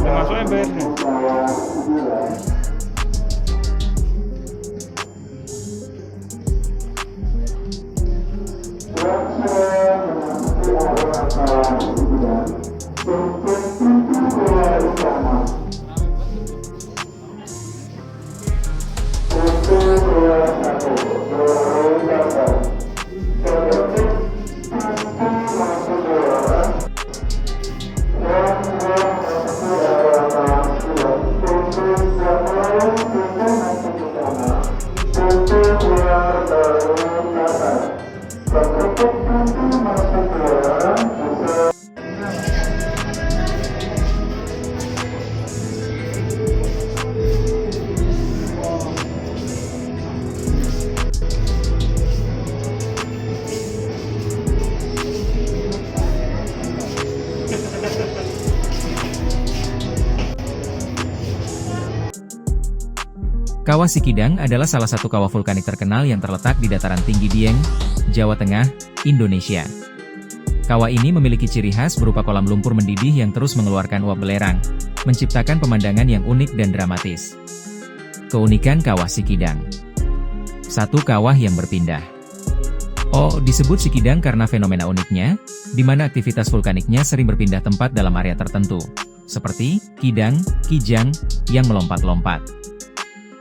Termasuk embernya. Kawah Sikidang adalah salah satu kawah vulkanik terkenal yang terletak di dataran tinggi Dieng, Jawa Tengah, Indonesia. Kawah ini memiliki ciri khas berupa kolam lumpur mendidih yang terus mengeluarkan uap belerang, menciptakan pemandangan yang unik dan dramatis. Keunikan Kawah Sikidang. Satu kawah yang berpindah. Disebut Sikidang karena fenomena uniknya, di mana aktivitas vulkaniknya sering berpindah tempat dalam area tertentu, seperti Kidang, Kijang, yang melompat-lompat.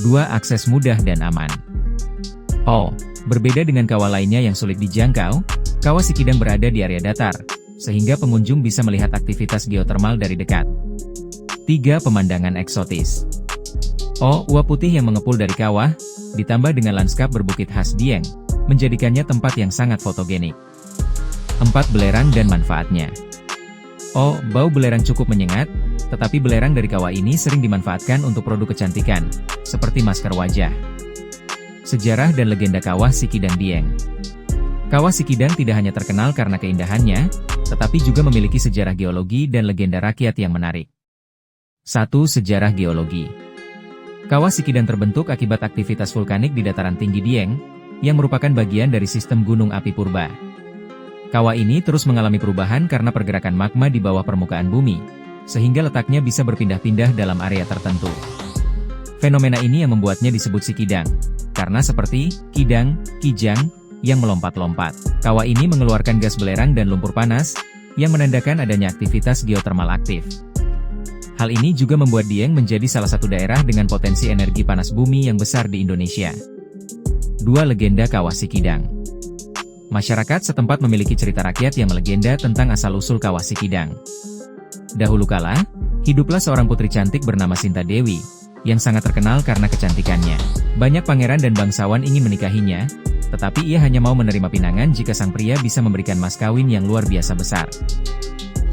2. Akses mudah dan aman. Berbeda dengan kawah lainnya yang sulit dijangkau, Kawah Sikidang berada di area datar, sehingga pengunjung bisa melihat aktivitas geotermal dari dekat. 3. Pemandangan eksotis. Uap putih yang mengepul dari kawah, ditambah dengan lanskap berbukit khas Dieng, menjadikannya tempat yang sangat fotogenik. 4. Belerang dan manfaatnya. Bau belerang cukup menyengat, tetapi belerang dari kawah ini sering dimanfaatkan untuk produk kecantikan, seperti masker wajah. Sejarah dan legenda Kawah Sikidang Dieng. Kawah Sikidang tidak hanya terkenal karena keindahannya, tetapi juga memiliki sejarah geologi dan legenda rakyat yang menarik. 1. Sejarah geologi. Kawah Sikidang terbentuk akibat aktivitas vulkanik di dataran tinggi Dieng, yang merupakan bagian dari sistem gunung api purba. Kawah ini terus mengalami perubahan karena pergerakan magma di bawah permukaan bumi, sehingga letaknya bisa berpindah-pindah dalam area tertentu. Fenomena ini yang membuatnya disebut Sikidang, karena seperti Kidang, Kijang, yang melompat-lompat. Kawah ini mengeluarkan gas belerang dan lumpur panas, yang menandakan adanya aktivitas geotermal aktif. Hal ini juga membuat Dieng menjadi salah satu daerah dengan potensi energi panas bumi yang besar di Indonesia. 2. Legenda Kawah Sikidang. Masyarakat setempat memiliki cerita rakyat yang melegenda tentang asal-usul Kawah Sikidang. Dahulu kala, hiduplah seorang putri cantik bernama Sinta Dewi, yang sangat terkenal karena kecantikannya. Banyak pangeran dan bangsawan ingin menikahinya, tetapi ia hanya mau menerima pinangan jika sang pria bisa memberikan mas kawin yang luar biasa besar.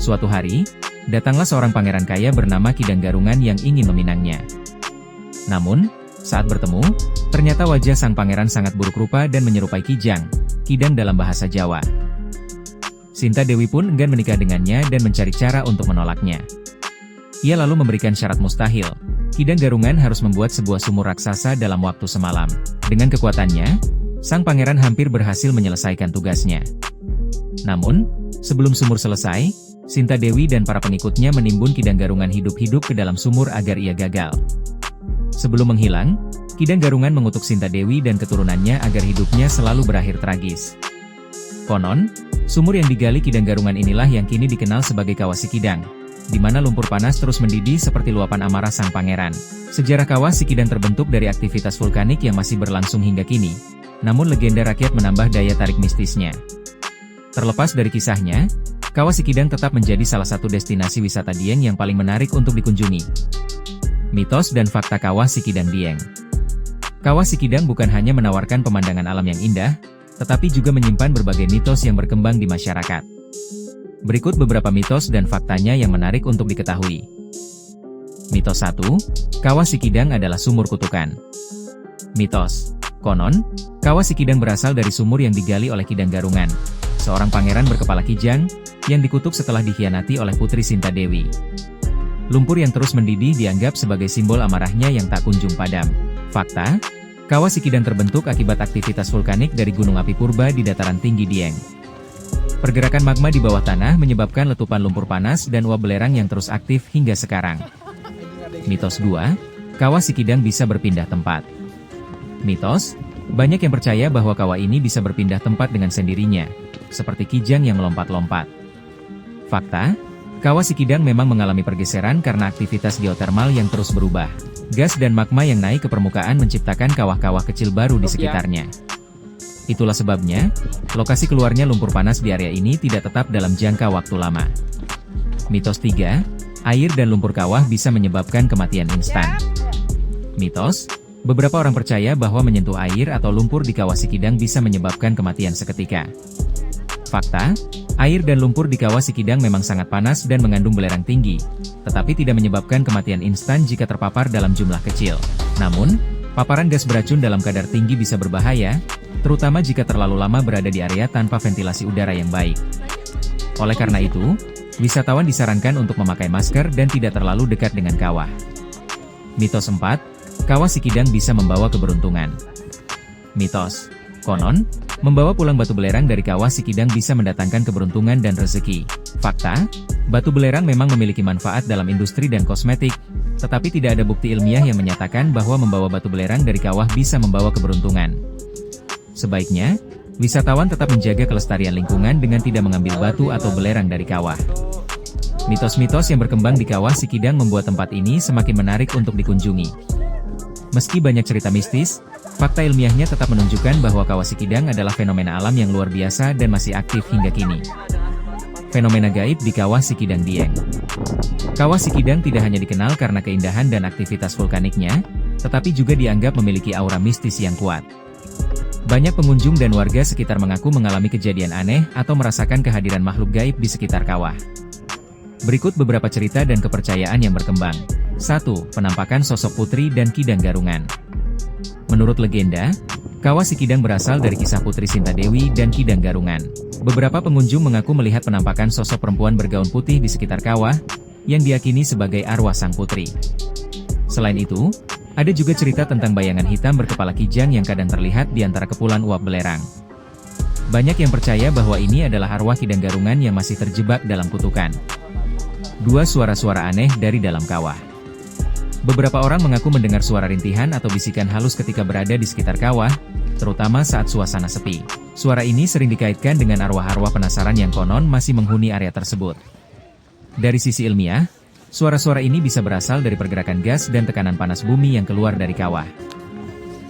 Suatu hari, datanglah seorang pangeran kaya bernama Kidang Garungan yang ingin meminangnya. Namun, saat bertemu, ternyata wajah sang pangeran sangat buruk rupa dan menyerupai Kijang, Kidang dalam bahasa Jawa. Sinta Dewi pun enggan menikah dengannya dan mencari cara untuk menolaknya. Ia lalu memberikan syarat mustahil. Kidang Garungan harus membuat sebuah sumur raksasa dalam waktu semalam. Dengan kekuatannya, sang pangeran hampir berhasil menyelesaikan tugasnya. Namun, sebelum sumur selesai, Sinta Dewi dan para pengikutnya menimbun Kidang Garungan hidup-hidup ke dalam sumur agar ia gagal. Sebelum menghilang, Kidang Garungan mengutuk Sinta Dewi dan keturunannya agar hidupnya selalu berakhir tragis. Konon, sumur yang digali Kidang Garungan inilah yang kini dikenal sebagai Kawah Sikidang, di mana lumpur panas terus mendidih seperti luapan amarah sang pangeran. Sejarah Kawah Sikidang terbentuk dari aktivitas vulkanik yang masih berlangsung hingga kini, namun legenda rakyat menambah daya tarik mistisnya. Terlepas dari kisahnya, Kawah Sikidang tetap menjadi salah satu destinasi wisata Dieng yang paling menarik untuk dikunjungi. Mitos dan fakta Kawah Sikidang Dieng. Kawah Sikidang bukan hanya menawarkan pemandangan alam yang indah, tetapi juga menyimpan berbagai mitos yang berkembang di masyarakat. Berikut beberapa mitos dan faktanya yang menarik untuk diketahui. Mitos 1. Kawah Sikidang adalah sumur kutukan. Mitos. Konon, Kawah Sikidang berasal dari sumur yang digali oleh Kidang Garungan, seorang pangeran berkepala kijang, yang dikutuk setelah dikhianati oleh putri Sinta Dewi. Lumpur yang terus mendidih dianggap sebagai simbol amarahnya yang tak kunjung padam. Fakta, Kawah Sikidang terbentuk akibat aktivitas vulkanik dari gunung api purba di dataran tinggi Dieng. Pergerakan magma di bawah tanah menyebabkan letupan lumpur panas dan uap belerang yang terus aktif hingga sekarang. Mitos 2, kawah Sikidang bisa berpindah tempat. Mitos, banyak yang percaya bahwa kawah ini bisa berpindah tempat dengan sendirinya, seperti kijang yang melompat-lompat. Fakta, kawah Sikidang memang mengalami pergeseran karena aktivitas geotermal yang terus berubah. Gas dan magma yang naik ke permukaan menciptakan kawah-kawah kecil baru di sekitarnya. Itulah sebabnya, lokasi keluarnya lumpur panas di area ini tidak tetap dalam jangka waktu lama. Mitos 3, air dan lumpur kawah bisa menyebabkan kematian instan. Mitos, beberapa orang percaya bahwa menyentuh air atau lumpur di kawah Sikidang bisa menyebabkan kematian seketika. Fakta, air dan lumpur di kawah Sikidang memang sangat panas dan mengandung belerang tinggi, tetapi tidak menyebabkan kematian instan jika terpapar dalam jumlah kecil. Namun, paparan gas beracun dalam kadar tinggi bisa berbahaya, terutama jika terlalu lama berada di area tanpa ventilasi udara yang baik. Oleh karena itu, wisatawan disarankan untuk memakai masker dan tidak terlalu dekat dengan kawah. Mitos 4, kawah Sikidang bisa membawa keberuntungan. Mitos, konon, membawa pulang batu belerang dari kawah Sikidang bisa mendatangkan keberuntungan dan rezeki. Fakta, batu belerang memang memiliki manfaat dalam industri dan kosmetik, tetapi tidak ada bukti ilmiah yang menyatakan bahwa membawa batu belerang dari kawah bisa membawa keberuntungan. Sebaiknya, wisatawan tetap menjaga kelestarian lingkungan dengan tidak mengambil batu atau belerang dari kawah. Mitos-mitos yang berkembang di kawah Sikidang membuat tempat ini semakin menarik untuk dikunjungi. Meski banyak cerita mistis, fakta ilmiahnya tetap menunjukkan bahwa kawah Sikidang adalah fenomena alam yang luar biasa dan masih aktif hingga kini. Fenomena gaib di kawah Sikidang Dieng. Kawah Sikidang tidak hanya dikenal karena keindahan dan aktivitas vulkaniknya, tetapi juga dianggap memiliki aura mistis yang kuat. Banyak pengunjung dan warga sekitar mengaku mengalami kejadian aneh atau merasakan kehadiran makhluk gaib di sekitar kawah. Berikut beberapa cerita dan kepercayaan yang berkembang. 1. Penampakan sosok putri dan Kidang Garungan. Menurut legenda, kawah Sikidang berasal dari kisah Putri Sinta Dewi dan Kidang Garungan. Beberapa pengunjung mengaku melihat penampakan sosok perempuan bergaun putih di sekitar kawah, yang diyakini sebagai arwah sang putri. Selain itu, ada juga cerita tentang bayangan hitam berkepala kijang yang kadang terlihat di antara kepulan uap belerang. Banyak yang percaya bahwa ini adalah arwah Kidang Garungan yang masih terjebak dalam kutukan. 2. Suara-suara aneh dari dalam kawah. Beberapa orang mengaku mendengar suara rintihan atau bisikan halus ketika berada di sekitar kawah, terutama saat suasana sepi. Suara ini sering dikaitkan dengan arwah-arwah penasaran yang konon masih menghuni area tersebut. Dari sisi ilmiah, suara-suara ini bisa berasal dari pergerakan gas dan tekanan panas bumi yang keluar dari kawah.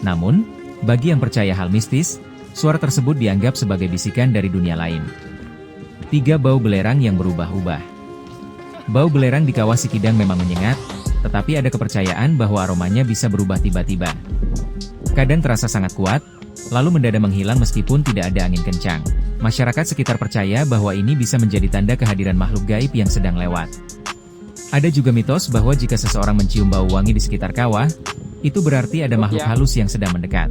Namun, bagi yang percaya hal mistis, suara tersebut dianggap sebagai bisikan dari dunia lain. 3. Bau belerang yang berubah-ubah. Bau belerang di kawah Sikidang memang menyengat, tetapi ada kepercayaan bahwa aromanya bisa berubah tiba-tiba. Kadang terasa sangat kuat, lalu mendadak menghilang meskipun tidak ada angin kencang. Masyarakat sekitar percaya bahwa ini bisa menjadi tanda kehadiran makhluk gaib yang sedang lewat. Ada juga mitos bahwa jika seseorang mencium bau wangi di sekitar kawah, itu berarti ada makhluk halus yang sedang mendekat.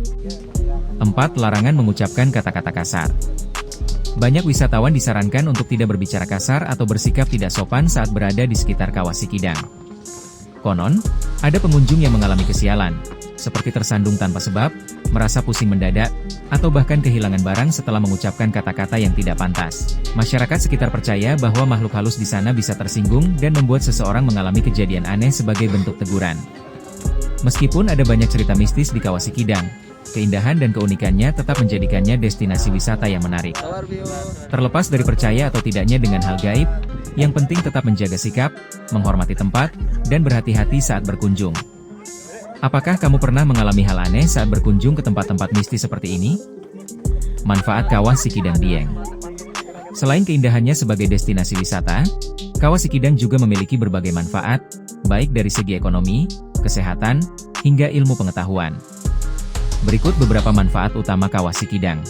4. Larangan mengucapkan kata-kata kasar. Banyak wisatawan disarankan untuk tidak berbicara kasar atau bersikap tidak sopan saat berada di sekitar kawah Sikidang. Konon, ada pengunjung yang mengalami kesialan, seperti tersandung tanpa sebab, merasa pusing mendadak, atau bahkan kehilangan barang setelah mengucapkan kata-kata yang tidak pantas. Masyarakat sekitar percaya bahwa makhluk halus di sana bisa tersinggung dan membuat seseorang mengalami kejadian aneh sebagai bentuk teguran. Meskipun ada banyak cerita mistis di kawah Sikidang, keindahan dan keunikannya tetap menjadikannya destinasi wisata yang menarik. Terlepas dari percaya atau tidaknya dengan hal gaib, yang penting tetap menjaga sikap, menghormati tempat, dan berhati-hati saat berkunjung. Apakah kamu pernah mengalami hal aneh saat berkunjung ke tempat-tempat mistis seperti ini? Manfaat kawah Sikidang Dieng. Selain keindahannya sebagai destinasi wisata, kawah Sikidang juga memiliki berbagai manfaat, baik dari segi ekonomi, kesehatan, hingga ilmu pengetahuan. Berikut beberapa manfaat utama kawah Sikidang.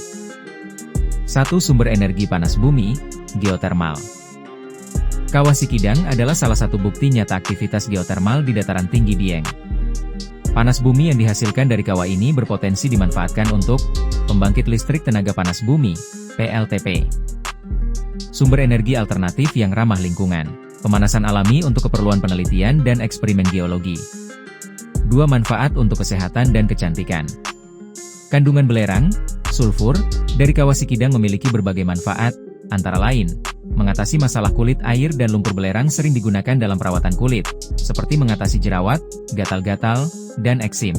1. Sumber energi panas bumi, geotermal. Kawah Sikidang adalah salah satu bukti nyata aktivitas geotermal di dataran tinggi Dieng. Panas bumi yang dihasilkan dari kawah ini berpotensi dimanfaatkan untuk pembangkit listrik tenaga panas bumi, PLTP. Sumber energi alternatif yang ramah lingkungan, pemanasan alami untuk keperluan penelitian dan eksperimen geologi. 2. Manfaat untuk kesehatan dan kecantikan. Kandungan belerang, sulfur, dari kawah Sikidang memiliki berbagai manfaat, Antara lain, mengatasi masalah kulit, air, dan lumpur belerang sering digunakan dalam perawatan kulit, seperti mengatasi jerawat, gatal-gatal, dan eksim.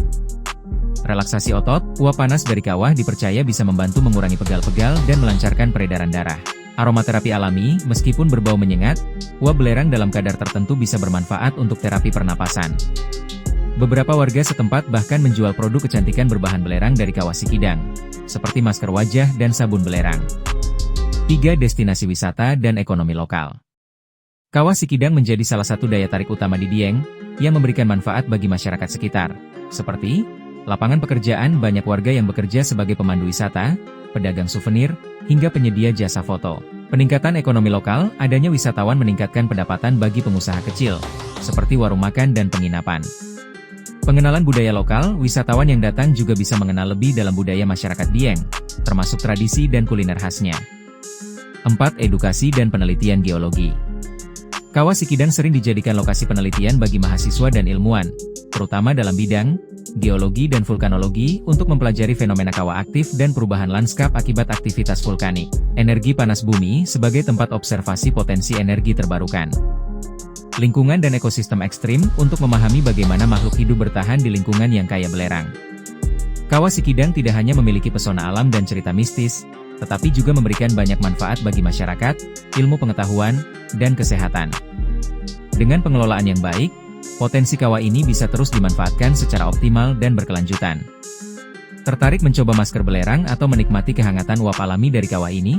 Relaksasi otot, uap panas dari kawah dipercaya bisa membantu mengurangi pegal-pegal dan melancarkan peredaran darah. Aromaterapi alami, meskipun berbau menyengat, uap belerang dalam kadar tertentu bisa bermanfaat untuk terapi pernapasan. Beberapa warga setempat bahkan menjual produk kecantikan berbahan belerang dari kawah Sikidang, seperti masker wajah dan sabun belerang. 3. Destinasi wisata dan ekonomi lokal. Kawah Sikidang menjadi salah satu daya tarik utama di Dieng, yang memberikan manfaat bagi masyarakat sekitar, seperti lapangan pekerjaan banyak warga yang bekerja sebagai pemandu wisata, pedagang souvenir, hingga penyedia jasa foto. Peningkatan ekonomi lokal, adanya wisatawan meningkatkan pendapatan bagi pengusaha kecil, seperti warung makan dan penginapan. Pengenalan budaya lokal, wisatawan yang datang juga bisa mengenal lebih dalam budaya masyarakat Dieng, termasuk tradisi dan kuliner khasnya. 4. Edukasi dan penelitian geologi. Kawah Sikidang sering dijadikan lokasi penelitian bagi mahasiswa dan ilmuwan, terutama dalam bidang geologi dan vulkanologi, untuk mempelajari fenomena kawah aktif dan perubahan lanskap akibat aktivitas vulkanik. Energi panas bumi sebagai tempat observasi potensi energi terbarukan. Lingkungan dan ekosistem ekstrim untuk memahami bagaimana makhluk hidup bertahan di lingkungan yang kaya belerang. Kawah Sikidang tidak hanya memiliki pesona alam dan cerita mistis, tetapi juga memberikan banyak manfaat bagi masyarakat, ilmu pengetahuan, dan kesehatan. Dengan pengelolaan yang baik, potensi kawah ini bisa terus dimanfaatkan secara optimal dan berkelanjutan. Tertarik mencoba masker belerang atau menikmati kehangatan uap alami dari kawah ini?